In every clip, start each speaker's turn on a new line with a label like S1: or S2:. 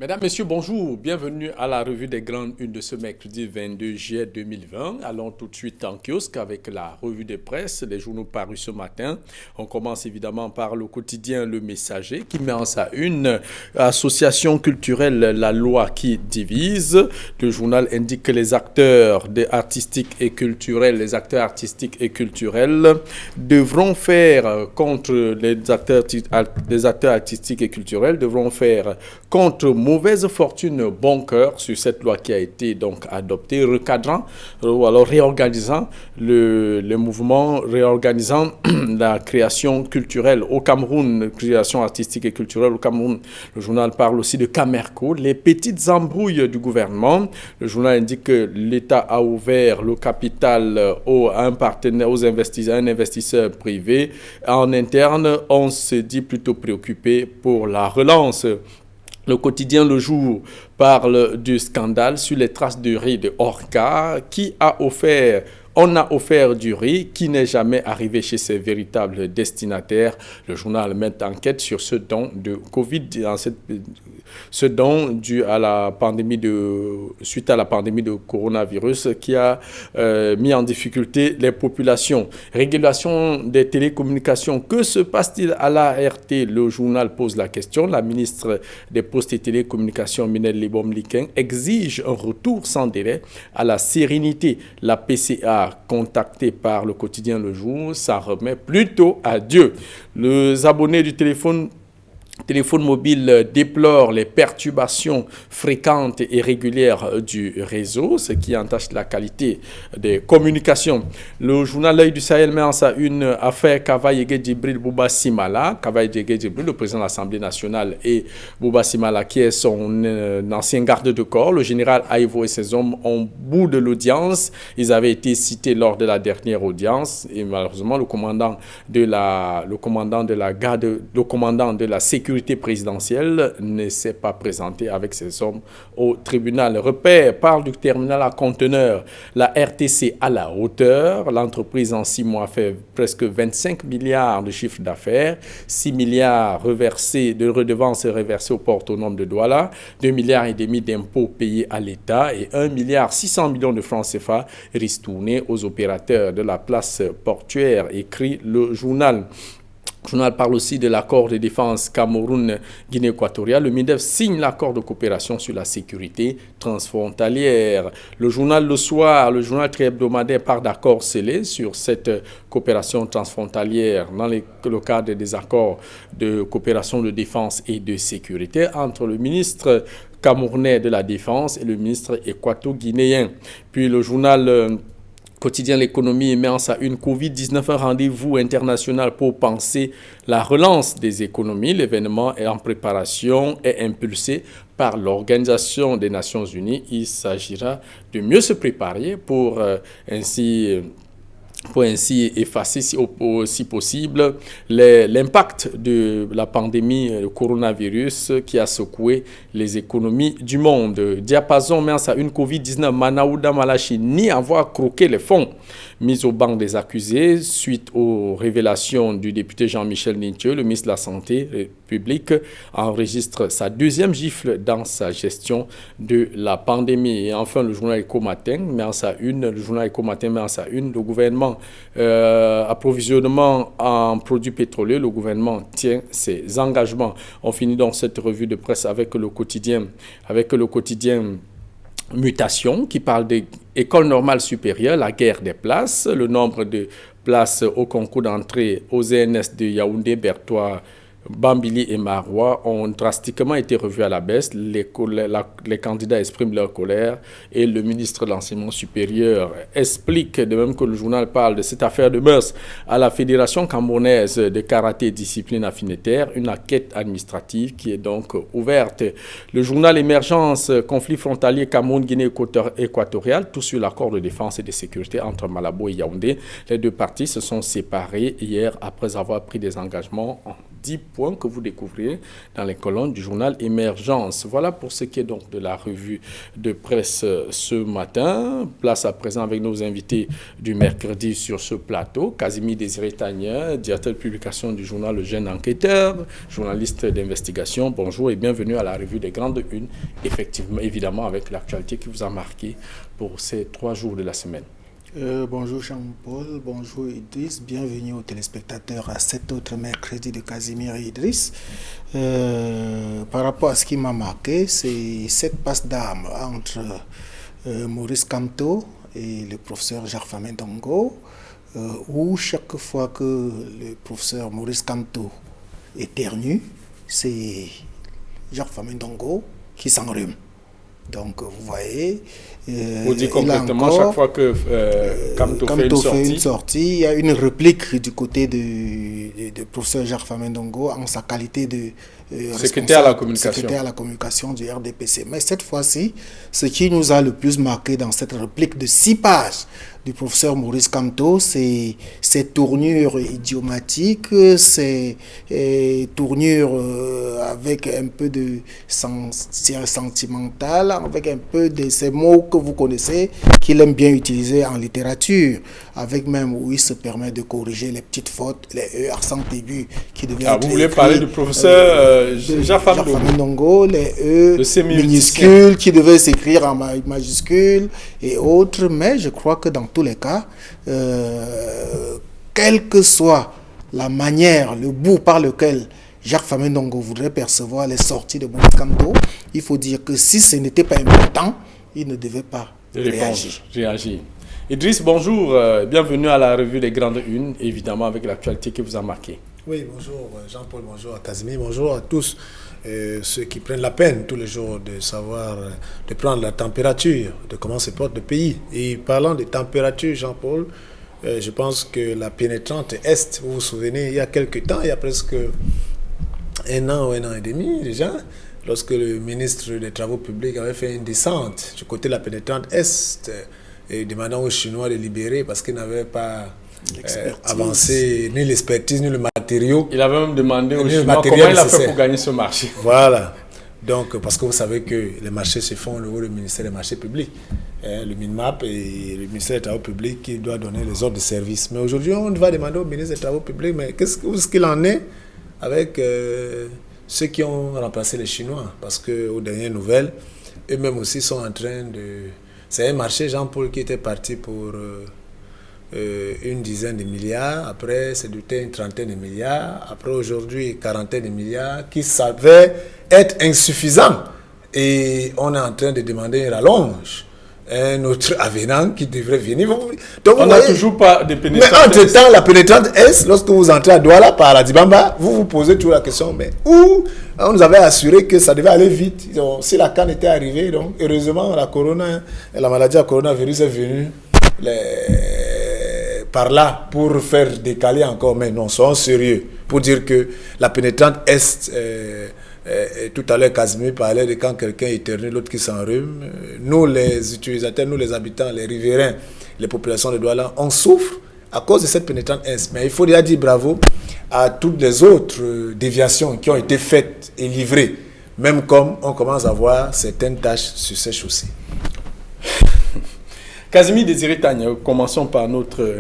S1: Mesdames, Messieurs, bonjour. Bienvenue à la revue des grandes unes de ce mercredi 22 juillet 2020. Allons tout de suite en kiosque avec la revue de presse des journaux parus ce matin. On commence évidemment par le quotidien Le Messager qui met en sa une association culturelle La Loi qui divise. Le journal indique que les acteurs artistiques et culturels, devront faire contre les acteurs artistiques et culturels devront faire contre mauvaise fortune, bon cœur sur cette loi qui a été donc adoptée, recadrant ou alors réorganisant le mouvement, réorganisant la création culturelle au Cameroun, création artistique et culturelle au Cameroun. Le journal parle aussi de Camerco, les petites embrouilles du gouvernement. Le journal indique que l'État a ouvert le capital à un investisseur privé. En interne, on se dit plutôt préoccupé pour la relance. Le quotidien Le Jour parle du scandale sur les traces de riz de Orca. On a offert du riz qui n'est jamais arrivé chez ses véritables destinataires. Le journal met enquête sur ce don de Covid, ce don dû à la pandémie suite à la pandémie de coronavirus qui a mis en difficulté les populations. Régulation des télécommunications. Que se passe-t-il à l'ART? Le journal pose la question. La ministre des Postes et Télécommunications, Minel Libom-Liken, exige un retour sans délai à la sérénité. La PCA, contacté par le quotidien Le Jour, ça remet plutôt à Dieu. Les abonnés du téléphone mobile déplore les perturbations fréquentes et régulières du réseau, ce qui entache la qualité des communications. Le journal L'Œil du Sahel met en sa une affaire Kavaye Djibril Bouba Simala. Kavaye Djibril, le président de l'Assemblée nationale, et Bouba Simala, qui est son ancien garde de corps. Le général Aïvo et ses hommes ont bout de l'audience. Ils avaient été cités lors de la dernière audience et malheureusement, le commandant de la sécurité présidentielle ne s'est pas présenté avec ses hommes au tribunal. Repère parle du terminal à conteneurs. La RTC à la hauteur. L'entreprise en 6 mois fait presque 25 milliards de chiffre d'affaires, 6 milliards de redevances reversées au port autonome de Douala, 2 milliards et demi d'impôts payés à l'État et 1 milliard 600 millions de francs CFA ristournés aux opérateurs de la place portuaire, écrit le journal. Le journal parle aussi de l'accord de défense Cameroun-Guinée équatoriale. Le MINDEF signe l'accord de coopération sur la sécurité transfrontalière. Le journal Le Soir, le journal tri-hebdomadaire, part d'accords scellés sur cette coopération transfrontalière dans le cadre des accords de coopération de défense et de sécurité entre le ministre camerounais de la Défense et le ministre équato-guinéen. Puis le journal quotidien L'économie met en sa une Covid-19, un rendez-vous international pour penser la relance des économies. L'événement est en préparation et impulsé par l'Organisation des Nations Unies. Il s'agira de mieux se préparer pour ainsi effacer, si possible, l'impact de la pandémie de coronavirus qui a secoué les économies du monde. Diapason met en sa une Covid-19, Manaouda Malachi nie avoir croqué les fonds mis au banc des accusés suite aux révélations du député Jean-Michel Ninthieu. Le ministre de la Santé publique enregistre sa deuxième gifle dans sa gestion de la pandémie. Et enfin, le journal Éco-Matin met en sa une, le gouvernement approvisionnement en produits pétroliers, le gouvernement tient ses engagements. On finit donc cette revue de presse avec le quotidien Mutation qui parle d'école normale supérieure, la guerre des places, le nombre de places au concours d'entrée aux ENS de Yaoundé, Bertois, Bambili et Marois ont drastiquement été revus à la baisse. Les candidats expriment leur colère et le ministre de l'Enseignement supérieur explique, de même que le journal parle de cette affaire de mœurs, à la Fédération camerounaise de karaté et discipline affinitaire, une enquête administrative qui est donc ouverte. Le journal Émergence, conflit frontalier Cameroun-Guinée équatoriale, tout sur l'accord de défense et de sécurité entre Malabo et Yaoundé. Les deux parties se sont séparées hier après avoir pris des engagements 10 points que vous découvrirez dans les colonnes du journal Émergence. Voilà pour ce qui est donc de la revue de presse ce matin. Place à présent avec nos invités du mercredi sur ce plateau. Casimir Désiré Tagna, directeur de publication du journal Le Jeune Enquêteur, journaliste d'investigation. Bonjour et bienvenue à la revue des Grandes Unes. Effectivement, évidemment, avec l'actualité qui vous a marqué pour ces 3 jours de la semaine.
S2: Bonjour Jean-Paul, bonjour Idriss, bienvenue aux téléspectateurs à cet autre mercredi de Casimir et Idriss. Par rapport à ce qui m'a marqué, c'est cette passe d'armes entre Maurice Kamto et le professeur Jacques-Famin Ndongo, où chaque fois que le professeur Maurice Kamto éternue, c'est Jacques-Famin Ndongo qui s'enrhume. Donc, vous voyez...
S1: Vous dites concrètement, chaque fois que Kamto fait une sortie,
S2: il y a une réplique du côté du professeur Jacques-Famin Ndongo en sa qualité de
S1: secrétaire à la
S2: communication du RDPC. Mais cette fois-ci, ce qui nous a le plus marqué dans cette réplique de 6 pages du professeur Maurice Kamto, c'est ces tournures idiomatiques, ces tournures avec un peu de sentimental, avec un peu de ces mots que vous connaissez, qu'il aime bien utiliser en littérature, avec même où il se permet de corriger les petites fautes, les accents aigus qui devaient être
S1: vous voulez parler du professeur
S2: Jacques-Famin Ndongo, les minuscules qui devaient s'écrire en majuscules et autres, mais je crois que dans tous les cas, quelle que soit la manière, le bout par lequel Jacques-Famin Ndongo voudrait percevoir les sorties de Maurice Kamto, il faut dire que si ce n'était pas important, il ne devait pas réagir.
S1: Idriss, bonjour, bienvenue à la revue des Grandes Unes, évidemment avec l'actualité qui vous a marqué.
S3: Oui, bonjour Jean-Paul, bonjour à Casimir, bonjour à tous ceux qui prennent la peine tous les jours de savoir, de prendre la température, de comment se porte le pays. Et parlant de température, Jean-Paul, je pense que la pénétrante Est, vous vous souvenez, il y a quelques temps, il y a presque un an et demi déjà, lorsque le ministre des Travaux publics avait fait une descente du côté de la pénétrante Est, et demandant aux Chinois de libérer parce qu'ils n'avaient pas avancé ni l'expertise ni le matériau.
S1: Il avait même demandé aux Chinois comment il a fait pour gagner ce marché.
S3: Voilà. Donc, parce que vous savez que les marchés se font au niveau du ministère des marchés publics. Le MINMAP et le ministère des Travaux publics qui doit donner les ordres de service. Mais aujourd'hui, on va demander au ministre des Travaux publics, mais qu'est-ce qu'il en est avec ceux qui ont remplacé les Chinois? Parce qu'aux dernières nouvelles, eux-mêmes aussi sont en train de... C'est un marché, Jean-Paul, qui était parti pour une dizaine de milliards. Après, c'était une trentaine de milliards. Après, aujourd'hui, une quarantaine de milliards qui s'avèrent être insuffisants. Et on est en train de demander une rallonge. Un autre avenant qui devrait venir.
S1: Donc, on n'a toujours pas de pénétrante.
S3: Mais entre-temps, la pénétrante Est, lorsque vous entrez à Douala par la Dibamba, vous vous posez toujours la question, mais où on nous avait assuré que ça devait aller vite. Donc, si la canne était arrivée, donc heureusement, la maladie à coronavirus est venue par là pour faire décaler encore. Mais non, soyons sérieux pour dire que la pénétrante Est... tout à l'heure, Casimir parlait de quand quelqu'un éternue, l'autre qui s'enrhume. Nous, les utilisateurs, nous, les habitants, les riverains, les populations de Douala, on souffre à cause de cette pénétrante Est. Mais il faut déjà dire bravo à toutes les autres déviations qui ont été faites et livrées, même comme on commence à voir certaines tâches sur ces chaussées.
S1: Casimir Désiré Tagna, commençons par notre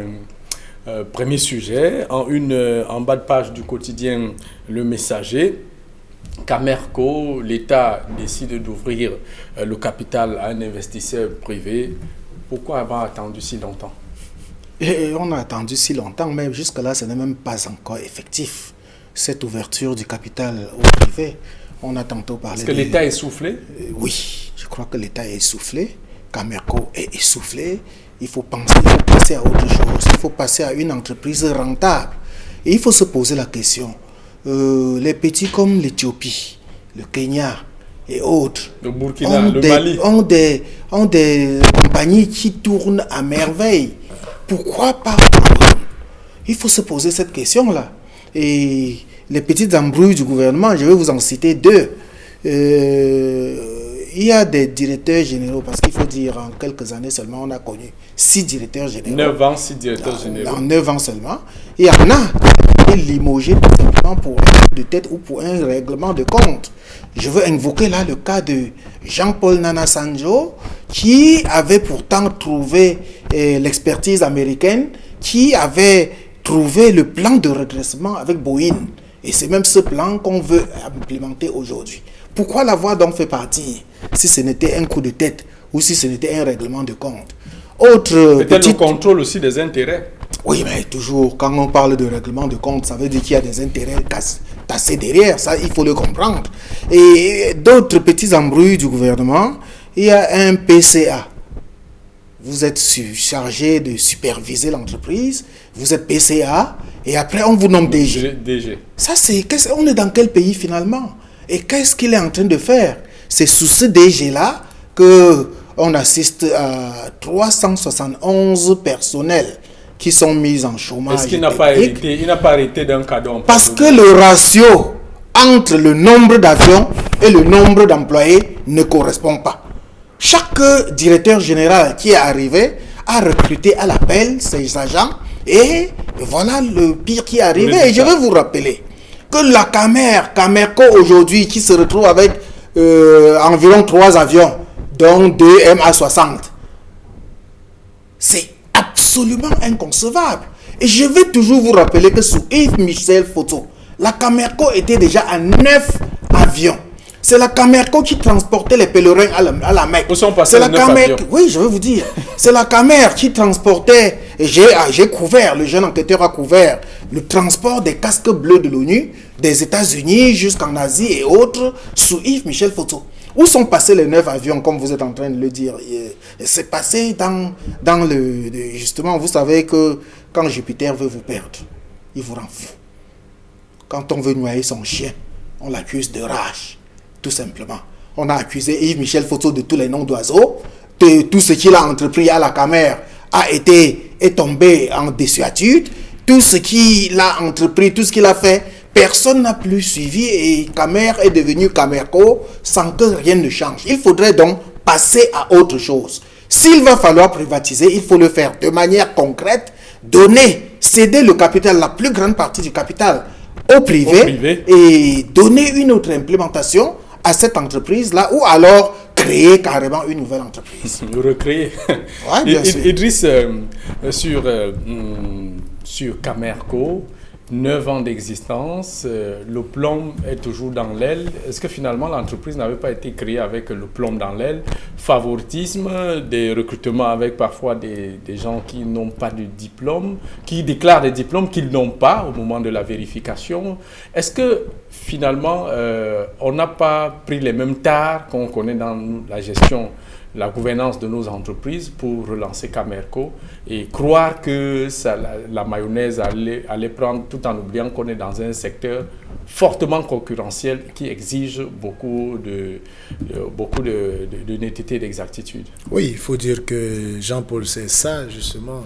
S1: premier sujet. En bas de page du quotidien Le Messager, Camerco, l'État décide d'ouvrir le capital à un investisseur privé. Pourquoi avoir attendu si longtemps?
S2: On a attendu si longtemps, mais jusque-là, ce n'est même pas encore effectif. Cette ouverture du capital au privé, on a tantôt parlé...
S1: Est-ce que l'État est essoufflé?
S2: Oui, je crois que l'État est essoufflé. Camerco est essoufflé. Il faut passer à autre chose. Il faut passer à une entreprise rentable. Et il faut se poser la question. Les petits comme l'Éthiopie, le Kenya et autres,
S1: le Burkina, le Mali,
S2: ont des compagnies qui tournent à merveille. Pourquoi pas? Il faut se poser cette question-là. Et les petites embrouilles du gouvernement, je vais vous en citer 2. Il y a des directeurs généraux, parce qu'il faut dire, en quelques années seulement, on a connu 6 directeurs généraux.
S1: 9 ans, 6 directeurs généraux.
S2: En 9 ans seulement. Il y été limogé tout simplement pour un coup de tête ou pour un règlement de compte. Je veux invoquer là le cas de Jean-Paul Nana Sanjo, qui avait pourtant trouvé l'expertise américaine, qui avait trouvé le plan de redressement avec Boeing. Et c'est même ce plan qu'on veut implémenter aujourd'hui. Pourquoi l'avoir donc fait partir si ce n'était un coup de tête ou si ce n'était un règlement de compte?
S1: Peut-être le contrôle aussi des intérêts.
S2: Oui, mais toujours, quand on parle de règlement de compte, ça veut dire qu'il y a des intérêts tassés derrière. Ça, il faut le comprendre. Et d'autres petits embrouilles du gouvernement, il y a un PCA. Vous êtes chargé de superviser l'entreprise, vous êtes PCA, et après on vous nomme DG. Ça, on est dans quel pays finalement? Et qu'est-ce qu'il est en train de faire? C'est sous ce DG-là qu'on assiste à 371 personnels qui sont mis en chômage.
S1: Est-ce qu'il n'a pas arrêté d'un cadeau?
S2: Parce que le ratio entre le nombre d'avions et le nombre d'employés ne correspond pas. Chaque directeur général qui est arrivé a recruté à l'appel ses agents et voilà le pire qui est arrivé. Et je vais vous rappeler que la Camerco aujourd'hui qui se retrouve avec environ 3 avions, dont 2 MA60, c'est absolument inconcevable. Et je vais toujours vous rappeler que sous Yves Michel Photo, la Camerco était déjà à 9 avions. C'est la Camerco qui transportait les pèlerins à la Mecque.
S1: Où sont passés les 9 avions?
S2: Oui, je vais vous dire. C'est la Camerco qui transportait, et j'ai couvert, le jeune enquêteur a couvert, le transport des casques bleus de l'ONU, des États-Unis jusqu'en Asie et autres, sous Yves Michel Photo. Où sont passés les 9 avions, comme vous êtes en train de le dire? C'est passé dans le... Justement, vous savez que quand Jupiter veut vous perdre, il vous rend fou. Quand on veut noyer son chien, on l'accuse de rage. Tout simplement. On a accusé Yves Michel Photo de tous les noms d'oiseaux, de tout ce qu'il a entrepris à la Camer est tombé en désuétude. Tout ce qu'il a entrepris, tout ce qu'il a fait, personne n'a plus suivi et Camer est devenu Camerco sans que rien ne change. Il faudrait donc passer à autre chose. S'il va falloir privatiser, il faut le faire de manière concrète, céder le capital, la plus grande partie du capital au privé et donner une autre implémentation à cette entreprise-là, ou alors créer carrément une nouvelle entreprise.
S1: Recréer.
S2: Ouais, bien sûr.
S1: Idriss, sur Camerco, 9 ans d'existence, le plomb est toujours dans l'aile. Est-ce que finalement l'entreprise n'avait pas été créée avec le plomb dans l'aile? Favoritisme, des recrutements avec parfois des gens qui n'ont pas de diplôme, qui déclarent des diplômes qu'ils n'ont pas au moment de la vérification. Est-ce que finalement on n'a pas pris les mêmes tares qu'on connaît dans la gestion, la gouvernance de nos entreprises pour relancer Camerco et croire que la mayonnaise allait prendre, tout en oubliant qu'on est dans un secteur fortement concurrentiel qui exige beaucoup de netteté et d'exactitude?
S3: Oui, il faut dire que Jean-Paul, c'est ça justement.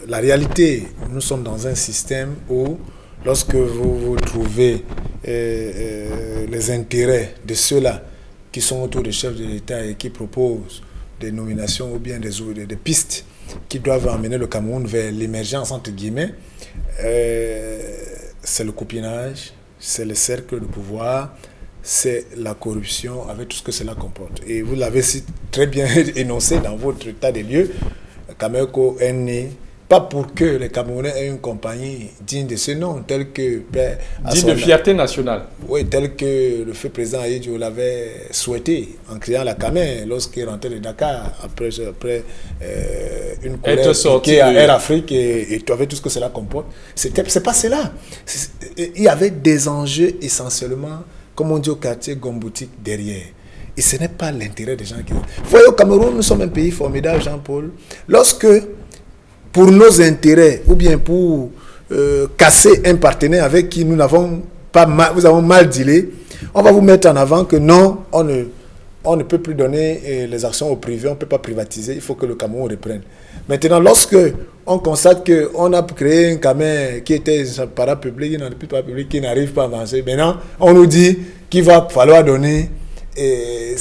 S3: La réalité, nous sommes dans un système où lorsque vous trouvez les intérêts de ceux-là qui sont autour des chefs de l'État et qui proposent des nominations ou bien des pistes qui doivent amener le Cameroun vers l'émergence, entre guillemets, c'est le copinage, c'est le cercle de pouvoir, c'est la corruption avec tout ce que cela comporte. Et vous l'avez très bien énoncé dans votre état des lieux, Camerco est né pas pour que les Camerounais aient une compagnie digne de ce nom, tel que...
S1: digne de fierté nationale.
S3: Oui, tel que le feu président Aïdjo l'avait souhaité en créant la Camer lorsqu'il rentrait de Dakar après une colère qui à Air Afrique et tu avais tout ce que cela comporte. C'est pas cela. Il y avait des enjeux essentiellement, comme on dit au quartier Gomboutique, derrière. Et ce n'est pas l'intérêt des gens qui... Vous voyez, au Cameroun, nous sommes un pays formidable, Jean-Paul. Lorsque... pour nos intérêts, ou bien pour casser un partenaire avec qui nous avons mal dealé, on va vous mettre en avant que non, on ne peut plus donner les actions au privé, on ne peut pas privatiser, il faut que le Cameroun reprenne. Maintenant, lorsque on constate qu'on a créé un Camer qui était parapublic, qui n'arrive pas à avancer, maintenant, on nous dit qu'il va falloir donner...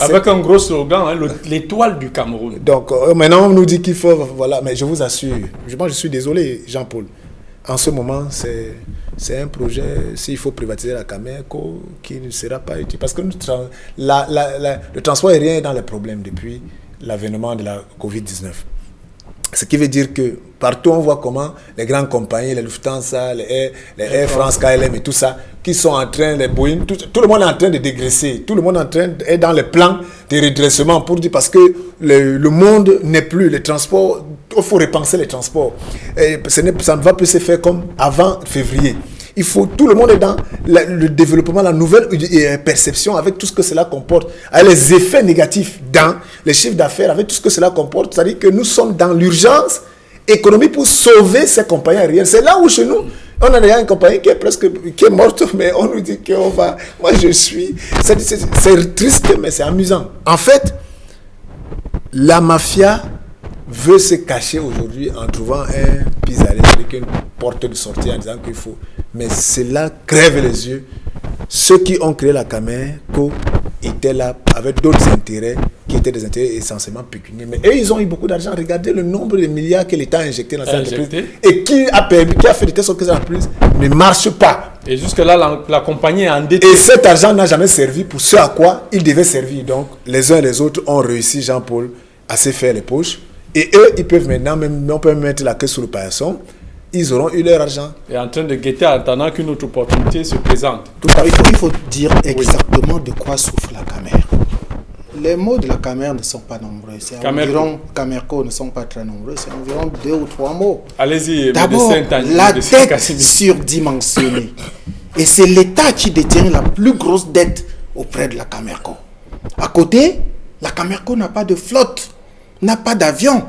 S1: avec un gros slogan, hein, l'étoile du Cameroun.
S3: Donc maintenant on nous dit qu'il faut, voilà, mais je vous assure, moi je suis désolé Jean-Paul, en ce moment, c'est un projet, s'il faut privatiser la Camerco, qui ne sera pas utile. Parce que le transport aérien est dans les problèmes depuis l'avènement de la Covid-19. Ce qui veut dire que partout on voit comment les grandes compagnies, les Lufthansa, les Air France, KLM et tout ça, qui sont en train, les Boeing, tout le monde est en train de dégraisser. Tout le monde est dans le plan de redressement pour dire parce que le monde n'est plus, les transports, il faut repenser les transports. Et ça ne va plus se faire comme avant février. Tout le monde est dans le développement, la nouvelle perception avec tout ce que cela comporte, avec les effets négatifs dans les chiffres d'affaires, avec tout ce que cela comporte. C'est-à-dire que nous sommes dans l'urgence économique pour sauver ces compagnies aériennes. C'est là où chez nous, on a déjà une compagnie qui est morte, mais on nous dit qu'on va... Moi, c'est triste, mais c'est amusant. En fait, la mafia veut se cacher aujourd'hui en trouvant un pis-aller, avec une porte de sortie en disant qu'il faut... Mais cela crève les yeux. Ceux qui ont créé la Camerco étaient là avec d'autres intérêts qui étaient des intérêts essentiellement pécuniaires. Mais eux, ils ont eu beaucoup d'argent. Regardez le nombre de milliards que l'État a injecté dans cette entreprise et qui a fait de telle sorte que cette entreprise ne marche pas.
S1: Et jusque-là, la compagnie est endettée.
S3: Et cet argent n'a jamais servi pour ce à quoi il devait servir. Donc, les uns et les autres ont réussi, Jean-Paul, à se faire les poches. Et eux, ils peuvent maintenant, on peut mettre la queue sur le paillasson. Ils auront eu leur argent.
S1: Et en train de guetter en attendant qu'une autre opportunité se présente.
S2: Tout à fait. Il faut dire exactement de quoi souffre la Camer. Les mots de la Camer ne sont pas nombreux. Camerco ne sont pas très nombreux. C'est environ 2 ou 3 mots.
S1: Allez-y.
S2: D'abord, la dette surdimensionnée. Et c'est l'État qui détient la plus grosse dette auprès de la Camerco. À côté, la Camerco n'a pas de flotte, n'a pas d'avion.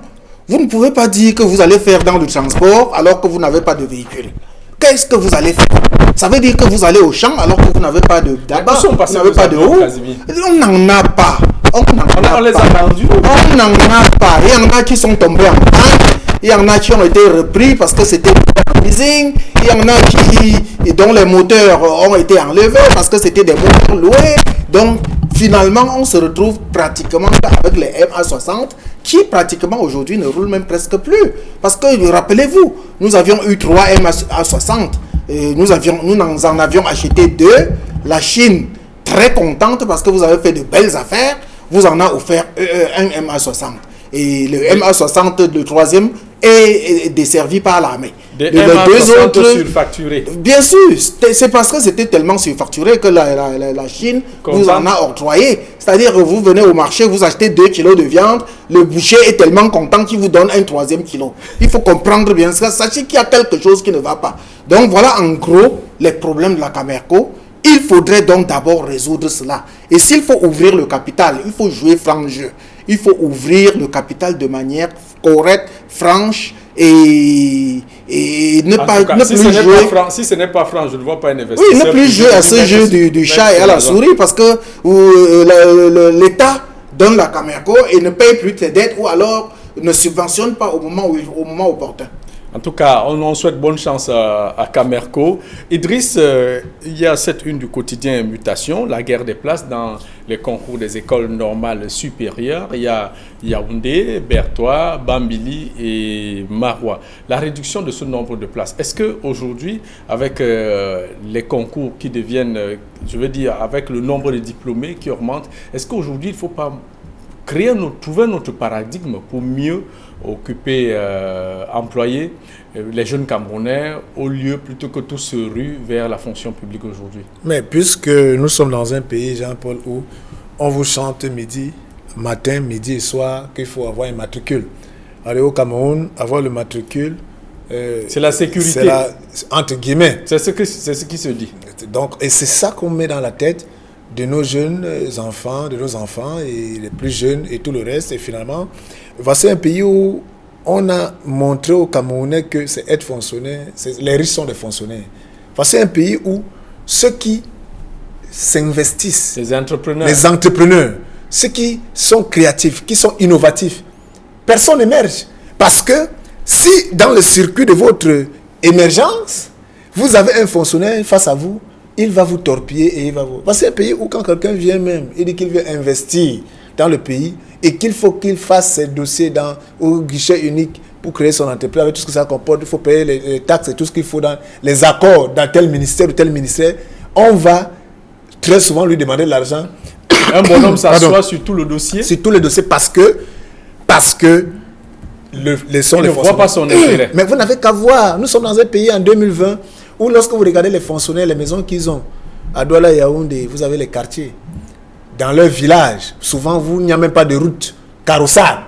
S2: Vous ne pouvez pas dire que vous allez faire dans le transport alors que vous n'avez pas de véhicule. Qu'est-ce que vous allez faire? Ça veut dire que vous allez au champ alors que vous n'avez pas de d'abord, vous n'avez pas de roue. On n'en a pas. On les a vendus. On n'en a pas. Il y en a qui sont tombés en panne. Il y en a qui ont été repris parce que c'était en leasing. Il y en a dont les moteurs ont été enlevés parce que c'était des moteurs loués. Donc, finalement, on se retrouve pratiquement avec les MA60 qui pratiquement aujourd'hui ne roulent même presque plus. Parce que, rappelez-vous, nous avions eu 3 MA60. Nous en avions acheté 2. La Chine, très contente parce que vous avez fait de belles affaires, vous en a offert un MA60. Et le MA60, le troisième, est desservi par l'armée.
S1: Les deux autres surfacturés.
S2: Bien sûr, c'est parce que c'était tellement surfacturé que la Chine vous en a octroyé. C'est-à-dire que vous venez au marché, vous achetez 2 kilos de viande, le boucher est tellement content qu'il vous donne un 3e kilo. Il faut comprendre bien ça. Sachez qu'il y a quelque chose qui ne va pas. Donc voilà en gros les problèmes de la Camerco. Il faudrait donc d'abord résoudre cela. Et s'il faut ouvrir le capital, il faut jouer franc jeu. Il faut ouvrir le capital de manière correcte, franche et ne pas plus jouer.
S1: Si ce n'est pas franc, je ne vois pas un investisseur.
S2: Oui, ne plus jouer à ce jeu du chat et à la souris parce que l'État donne la Camerco et ne paye plus tes dettes ou alors ne subventionne pas au moment opportun.
S1: En tout cas, on souhaite bonne chance à Camerco. Idriss, il y a cette une du quotidien Mutation, la guerre des places dans les concours des écoles normales supérieures. Il y a Yaoundé, Bertois, Bambili et Marois. La réduction de ce nombre de places, est-ce qu'aujourd'hui, avec les concours qui deviennent, je veux dire, avec le nombre de diplômés qui augmente, est-ce qu'aujourd'hui, il ne faut pas trouver notre paradigme pour mieux occuper, employer les jeunes Camerounais au lieu plutôt que tous se ruent vers la fonction publique aujourd'hui?
S3: Mais puisque nous sommes dans un pays, Jean-Paul, où on vous chante matin, midi et soir qu'il faut avoir un matricule. Alors au Cameroun, avoir le matricule,
S1: c'est la sécurité.
S3: Entre guillemets.
S1: C'est ce qui se dit.
S3: Donc, et c'est ça qu'on met dans la tête de nos jeunes enfants, de nos enfants et les plus jeunes et tout le reste. Et finalement, voici un pays où on a montré aux Camerounais que c'est être fonctionnaire, les riches sont des fonctionnaires. Voici un pays où ceux qui s'investissent, les entrepreneurs, ceux qui sont créatifs, qui sont innovatifs, personne n'émerge. Parce que si dans le circuit de votre émergence, vous avez un fonctionnaire face à vous, il va vous torpiller et il va vous... C'est un pays où quand quelqu'un vient même, il dit qu'il veut investir dans le pays et qu'il faut qu'il fasse ses dossiers au guichet unique pour créer son entreprise, avec tout ce que ça comporte, il faut payer les taxes et tout ce qu'il faut dans les accords dans tel ministère ou tel ministère. On va très souvent lui demander de l'argent.
S1: Un bonhomme s'assoit sur tout le dossier.
S3: Sur tout le dossier parce que
S1: il ne voit pas son intérêt.
S3: Mais vous n'avez qu'à voir. Nous sommes dans un pays en 2020 où lorsque vous regardez les fonctionnaires, les maisons qu'ils ont, à Douala, Yaoundé, vous avez les quartiers. Dans leur village, souvent, il n'y a même pas de route carrossable.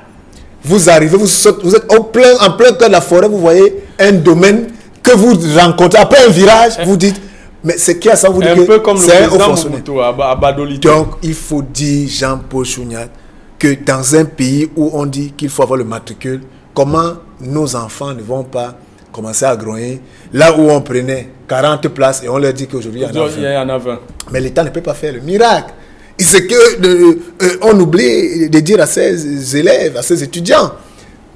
S3: Vous arrivez, vous êtes en plein cœur de la forêt, vous voyez un domaine que vous rencontrez. Après un virage, vous dites, mais c'est qui à ça? Vous dites
S1: un peu comme le président
S3: Mobutu
S1: à Badolito.
S3: Donc, il faut dire, Jean-Paul Chouniat, que dans un pays où on dit qu'il faut avoir le matricule, comment nos enfants ne vont pas commencer à grogner là où on prenait 40 places et on leur dit qu'aujourd'hui il y en a 20. Mais l'État ne peut pas faire le miracle. C'est que on oublie de dire à ses élèves, à ses étudiants,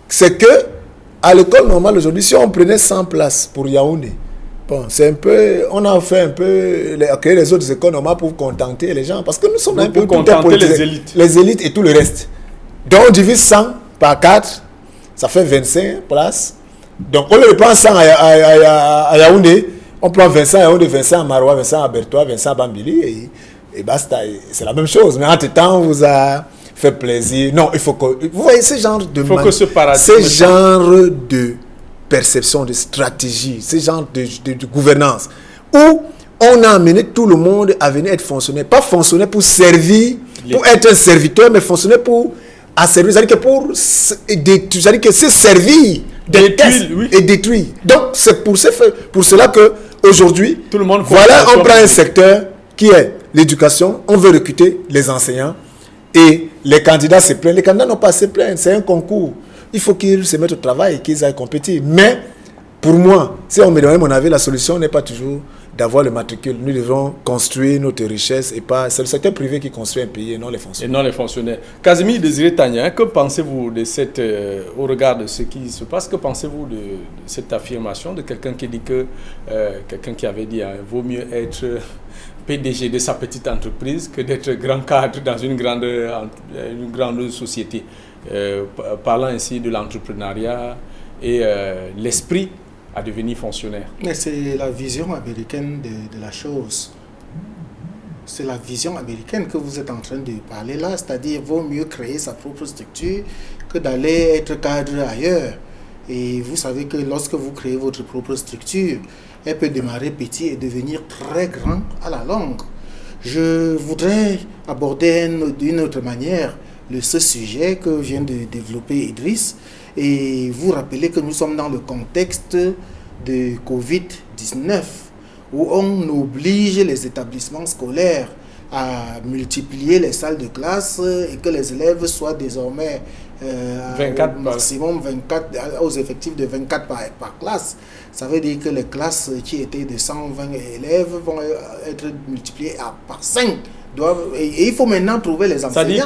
S3: c'est que à l'école normale aujourd'hui, si on prenait 100 places pour Yaoundé, bon, c'est un peu, on a fait un peu créer les autres écoles normales pour contenter les gens, parce que nous sommes un peu
S1: contenter les élites
S3: et tout le reste. Donc on divise 100 par 4, ça fait 25 places. Donc on le prend 100 à Yaoundé, on prend 25 à Yaoundé, 25 à Maroua, 25 à Bertois, 25 à Bambili et basta. C'est la même chose. Mais entre-temps, on vous a fait plaisir. Non, il faut que... Vous voyez ce genre de... de perception, de stratégie, ce genre de gouvernance, où on a amené tout le monde à venir être fonctionnaire. Pas fonctionnaire pour servir, pour être un serviteur, mais fonctionnaire pour... à servir, c'est-à-dire que c'est-à-dire que c'est servir des tests et détruire. Donc, c'est pour cela que aujourd'hui, tout le monde voilà, on prend un secteur qui est l'éducation, on veut recruter les enseignants et les candidats se plaignent. Les candidats n'ont pas à se plaindre, c'est un concours. Il faut qu'ils se mettent au travail et qu'ils aillent compétir. Mais, pour moi, si on me demande mon avis, la solution n'est pas toujours d'avoir le matricule. Nous devons construire notre richesse et pas... C'est le secteur privé qui construit un pays et non les fonctionnaires.
S1: Et non les fonctionnaires. Casimir Désiré Tania, que pensez-vous de cette... au regard de ce qui se passe, que pensez-vous de cette affirmation de quelqu'un qui dit que... quelqu'un qui avait dit il vaut mieux être PDG de sa petite entreprise que d'être grand cadre dans une grande société, parlant ainsi de l'entrepreneuriat et l'esprit à devenir fonctionnaire.
S2: Mais c'est la vision américaine de la chose. C'est la vision américaine que vous êtes en train de parler là, c'est-à-dire vaut mieux créer sa propre structure que d'aller être cadre ailleurs. Et vous savez que lorsque vous créez votre propre structure, elle peut démarrer petit et devenir très grand à la longue. Je voudrais aborder d'une autre manière ce sujet que vient de développer Idriss et vous rappeler que nous sommes dans le contexte de Covid-19 où on oblige les établissements scolaires à multiplier les salles de classe et que les élèves soient désormais
S1: 24
S2: maximum 24 aux effectifs de 24 par classe. Ça veut dire que les classes qui étaient de 120 élèves vont être multipliées par 5. Et il faut maintenant trouver les enseignants.
S1: C'est-à-dire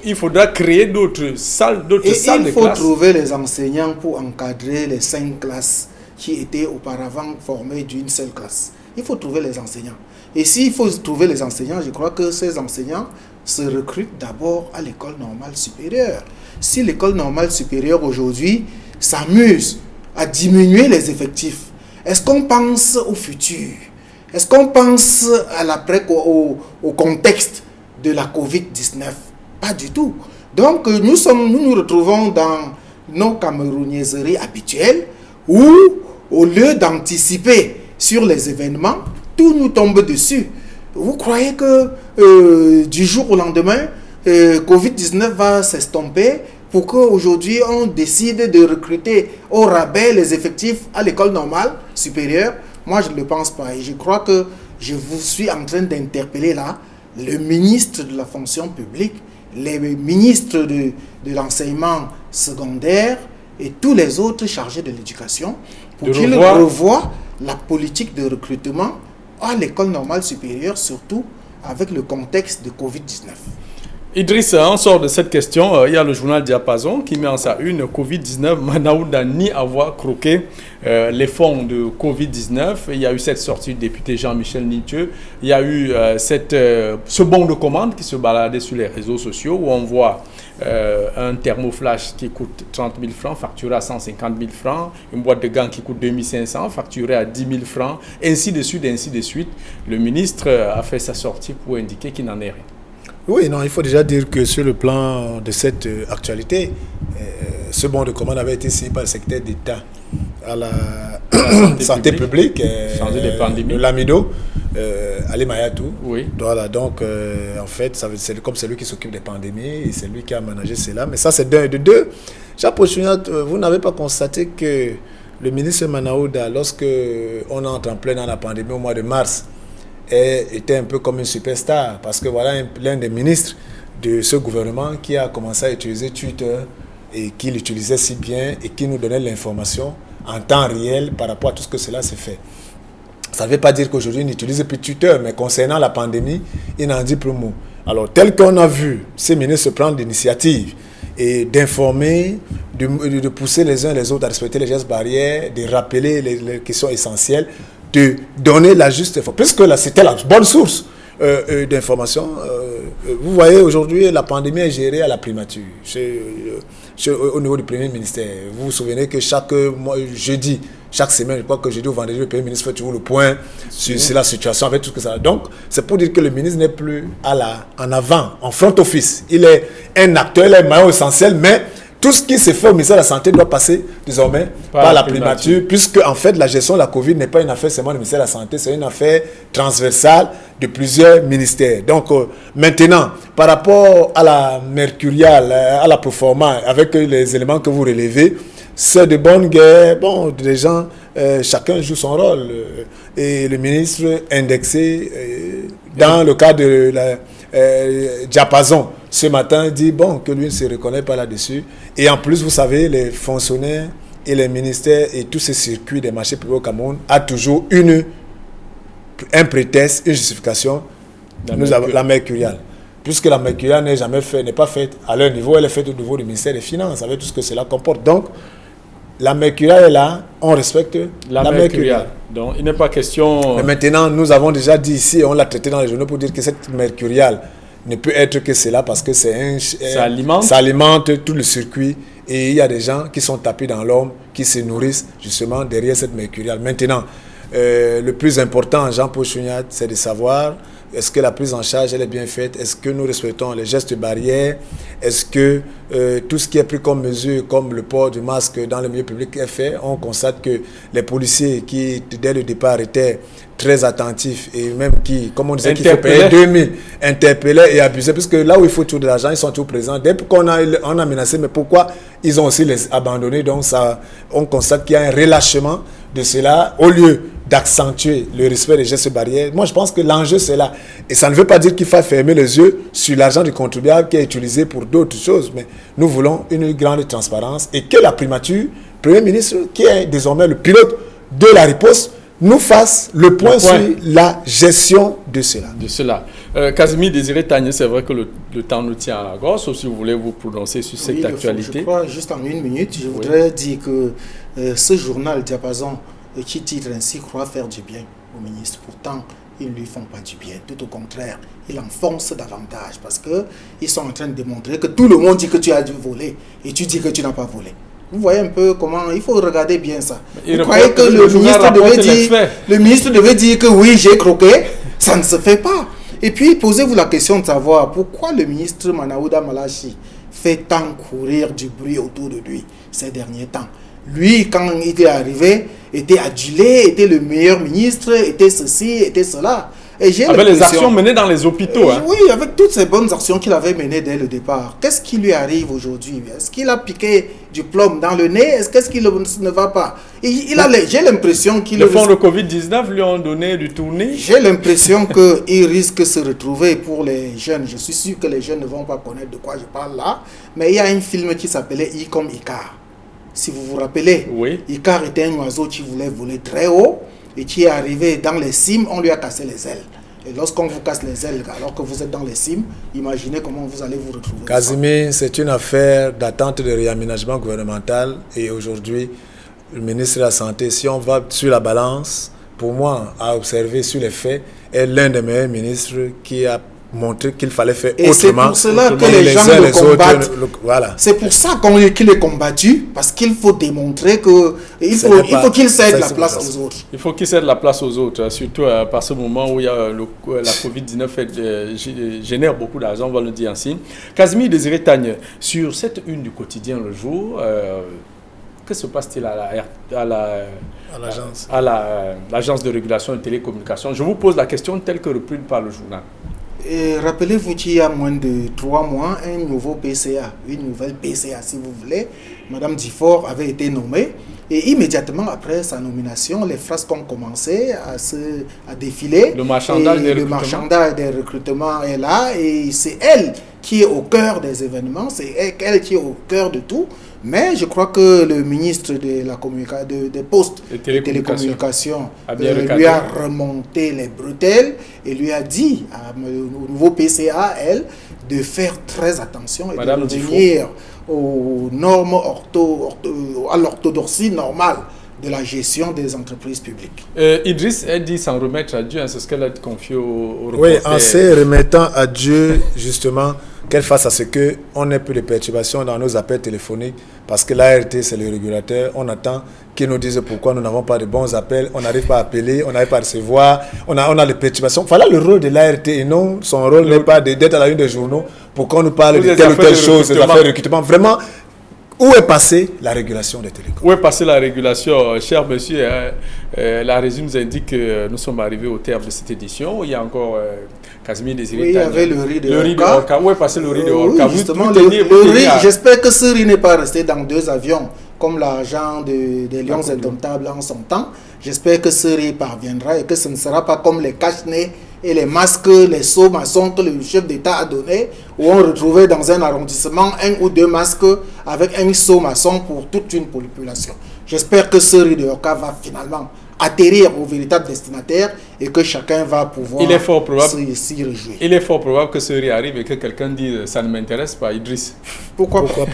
S1: qu'il faudra créer d'autres salles de classe.
S2: Il faut trouver les enseignants pour encadrer les 5 classes qui étaient auparavant formées d'une seule classe. Il faut trouver les enseignants. Et s'il faut trouver les enseignants, je crois que ces enseignants se recrutent d'abord à l'école normale supérieure. Si l'école normale supérieure aujourd'hui s'amuse à diminuer les effectifs, est-ce qu'on pense au futur? Est-ce qu'on pense à l'après, au contexte de la Covid-19? Pas du tout. Donc nous nous retrouvons dans nos camerounaiseries habituelles où, au lieu d'anticiper sur les événements, tout nous tombe dessus. Vous croyez que du jour au lendemain, Covid-19 va s'estomper pour qu'aujourd'hui on décide de recruter au rabais les effectifs à l'école normale supérieure? Moi, je ne le pense pas. Et je crois que je vous suis en train d'interpeller là le ministre de la fonction publique, les ministres de l'enseignement secondaire et tous les autres chargés de l'éducation pour qu'ils revoient la politique de recrutement à l'école normale supérieure, surtout avec le contexte de Covid-19.
S1: Idriss, on sort de cette question. Il y a le journal Diapason qui met en sa une Covid-19. Manaouda nie avoir croqué les fonds de Covid-19. Il y a eu cette sortie du député Jean-Michel Nitieux. Il y a eu ce bon de commande qui se baladait sur les réseaux sociaux où on voit un thermoflash qui coûte 30 000 francs, facturé à 150 000 francs. Une boîte de gants qui coûte 2500, facturée à 10 000 francs. Ainsi de suite, ainsi de suite. Le ministre a fait sa sortie pour indiquer qu'il n'en est rien.
S3: Oui, non, il faut déjà dire que sur le plan de cette actualité, ce bon de commande avait été signé par le secrétaire d'État à la santé publique, de l'Amido, Ali Mayatou. Oui. Voilà, donc en fait, c'est comme c'est lui qui s'occupe des pandémies et c'est lui qui a managé cela. Mais ça, c'est d'un. De deux, Jean Pochunat, vous n'avez pas constaté que le ministre Manaouda, lorsque on entre en plein dans la pandémie au mois de mars, était un peu comme une superstar, parce que voilà l'un des ministres de ce gouvernement qui a commencé à utiliser Twitter et qui l'utilisait si bien et qui nous donnait l'information en temps réel par rapport à tout ce que cela s'est fait. Ça ne veut pas dire qu'aujourd'hui il n'utilise plus Twitter, mais concernant la pandémie, il n'en dit plus mot. Alors tel qu'on a vu ces ministres prendre l'initiative et d'informer, de pousser les uns les autres à respecter les gestes barrières, de rappeler les questions essentielles, de donner la juste information, puisque là c'était la bonne source d'information. Vous voyez, aujourd'hui, la pandémie est gérée à la primature, au niveau du Premier ministère. Vous vous souvenez que chaque jeudi, chaque semaine, je crois que jeudi ou vendredi, le Premier ministre fait toujours le point sur la situation avec tout ce que ça a. Donc, c'est pour dire que le ministre n'est plus en avant, en front office. Il est un acteur, il est un maillon essentiel, mais tout ce qui se fait au ministère de la Santé doit passer désormais par la primature, puisque en fait la gestion de la Covid n'est pas une affaire seulement du ministère de la Santé, c'est une affaire transversale de plusieurs ministères. Donc maintenant, par rapport à la mercuriale, à la proforma, avec les éléments que vous relevez, c'est de bonne guerre. Bon, des gens, chacun joue son rôle. Et le ministre indexé, dans le cas de la Diapason, ce matin, dit bon, que lui ne se reconnaît pas là-dessus. Et en plus, vous savez, les fonctionnaires et les ministères et tous ces circuits des marchés publics au Cameroun a toujours un prétexte, une justification, la mercuriale. Puisque la mercuriale n'est pas faite à leur niveau, elle est faite au niveau du ministère des Finances, avec tout ce que cela comporte. Donc, la mercuriale est là, on respecte la mercuriale.
S1: Donc, il n'est pas question...
S3: Mais maintenant, nous avons déjà dit ici, et on l'a traité dans les journaux pour dire que cette mercuriale ne peut être que cela parce que ça alimente tout le circuit et il y a des gens qui sont tapés dans l'homme, qui se nourrissent justement derrière cette mercuriale. Maintenant, le plus important, Jean-Paul Chouniat, c'est de savoir est-ce que la prise en charge elle est bien faite, est-ce que nous respectons les gestes barrières, est-ce que tout ce qui est pris comme mesure, comme le port du masque dans le milieu public est fait. On constate que les policiers qui, dès le départ, étaient très attentifs et même qui, comme on disait, qu'il faut payer 2000, interpellaient et abusaient, parce que là où il faut toujours de l'argent, ils sont toujours présents. Dès qu'on a menacé, mais pourquoi ils ont aussi les abandonnés? Donc ça, on constate qu'il y a un relâchement de cela, au lieu d'accentuer le respect des gestes barrières. Moi, je pense que l'enjeu, c'est là. Et ça ne veut pas dire qu'il faut fermer les yeux sur l'argent du contribuable qui est utilisé pour d'autres choses, mais nous voulons une grande transparence et que la primature, Premier ministre, qui est désormais le pilote de la riposte, nous fasse le point sur la gestion de cela.
S1: Casimir Désiré Tagné, c'est vrai que le temps nous tient à la gorge, sauf si vous voulez vous prononcer sur cette actualité.
S2: Je crois, juste en une minute, je voudrais dire que ce journal Diapason, qui titre ainsi, croit faire du bien au ministre. Pourtant, ils ne lui font pas du bien. Tout au contraire, ils l'enfoncent davantage parce qu'ils sont en train de démontrer que tout le monde dit que tu as dû voler et tu dis que tu n'as pas volé. Vous voyez un peu comment... Il faut regarder bien ça. Vous croyez que le ministre devait dire que oui, j'ai croqué? Ça ne se fait pas. Et puis, posez-vous la question de savoir pourquoi le ministre Manaouda Malachi fait tant courir du bruit autour de lui ces derniers temps. Lui, quand il est arrivé, était adulé, était le meilleur ministre, était ceci, était cela. Et
S1: avec les actions menées dans les hôpitaux.
S2: Oui, avec toutes ces bonnes actions qu'il avait menées dès le départ. Qu'est-ce qui lui arrive aujourd'hui? Est-ce qu'il a piqué du plomb dans le nez? Qu'est-ce qu'il ne va pas? J'ai l'impression qu'il...
S1: Le fonds de Covid-19 lui ont donné du tournis.
S2: J'ai l'impression qu'il risque de se retrouver pour les jeunes. Je suis sûr que les jeunes ne vont pas connaître de quoi je parle là. Mais il y a un film qui s'appelait I comme Icar. Si vous vous rappelez, Icar était un oiseau qui voulait voler très haut et qui est arrivé dans les cimes, on lui a cassé les ailes. Et lorsqu'on vous casse les ailes, alors que vous êtes dans les cimes, imaginez comment vous allez vous retrouver.
S3: Casimir, c'est une affaire d'attente de réaménagement gouvernemental. Et aujourd'hui, le ministre de la Santé, si on va sur la balance, pour moi, à observer sur les faits, est l'un des meilleurs ministres qui a montré qu'il fallait faire
S2: et
S3: autrement.
S2: C'est pour cela que les gens le combattent.
S3: Voilà.
S2: C'est pour ça qu'il est combattu, parce qu'il faut démontrer qu'il faut qu'il cède la place aux autres.
S1: Il faut qu'il cède la place aux autres, surtout par ce moment où il y a la Covid-19 génère beaucoup d'argent, on va le dire ainsi. Casimir Désiré Tagne, sur cette une du quotidien Le Jour, que se passe-t-il à l'agence de régulation des télécommunications? Je vous pose la question telle que reprise par le journal.
S2: Rappelez-vous qu'il y a moins de 3 mois, un nouveau PCA, une nouvelle PCA si vous voulez, Madame Difford avait été nommée. Et immédiatement après sa nomination, les frasques ont commencé à défiler.
S1: Le marchandage
S2: des recrutements est là et c'est elle qui est au cœur des événements, c'est elle qui est au cœur de tout. Mais je crois que le ministre des Postes et Télécommunications lui a remonté les bretelles et lui a dit au nouveau PCA, elle, de faire très attention et
S1: Madame
S2: de revenir aux normes à l'orthodoxie normale de la gestion des entreprises publiques.
S1: Idriss a dit s'en remettre à Dieu, c'est ce qu'elle a confié au reporter.
S3: Oui, en se remettant à Dieu, justement, qu'elle fasse à ce qu'on ait peu de perturbations dans nos appels téléphoniques, parce que l'ART, c'est le régulateur. On attend qu'ils nous disent pourquoi nous n'avons pas de bons appels, on n'arrive pas à appeler, on n'arrive pas à recevoir, on a des perturbations. Voilà le rôle de l'ART, et non, son rôle n'est pas d'être à la une des journaux pour qu'on nous parle de telle ou telle chose, des affaires de recrutement. Vraiment, où est passée la régulation des télécoms?
S1: Où est passée la régulation? Cher monsieur, la régie nous indique que nous sommes arrivés au terme de cette édition. Il y a encore Casimir Désiré Tagne.
S2: Oui, il y avait le riz de Orca.
S1: Où est passé le riz de Orca?
S2: Oui, justement, le riz, j'espère que ce riz n'est pas resté dans 2 avions, comme l'agent des Lions Indomptables en son temps. J'espère que ce riz parviendra et que ce ne sera pas comme les cache-nez et les masques, les sauts maçons que le chef d'État a donné, où on retrouvait dans un arrondissement 1 ou 2 masques avec un saut maçon pour toute une population. J'espère que ce riz de Orca va finalement atterrir au véritable destinataire et que chacun va pouvoir s'y réjouir.
S1: Il est fort probable que ce riz arrive et que quelqu'un dise ça ne m'intéresse pas, Idriss.
S2: Pourquoi pas?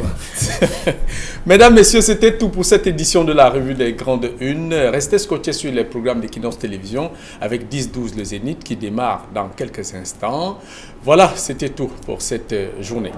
S1: Mesdames, messieurs, c'était tout pour cette édition de la revue des Grandes Unes. Restez scotchés sur les programmes d'Equinox Télévision avec 10-12 le Zénith qui démarre dans quelques instants. Voilà, c'était tout pour cette journée.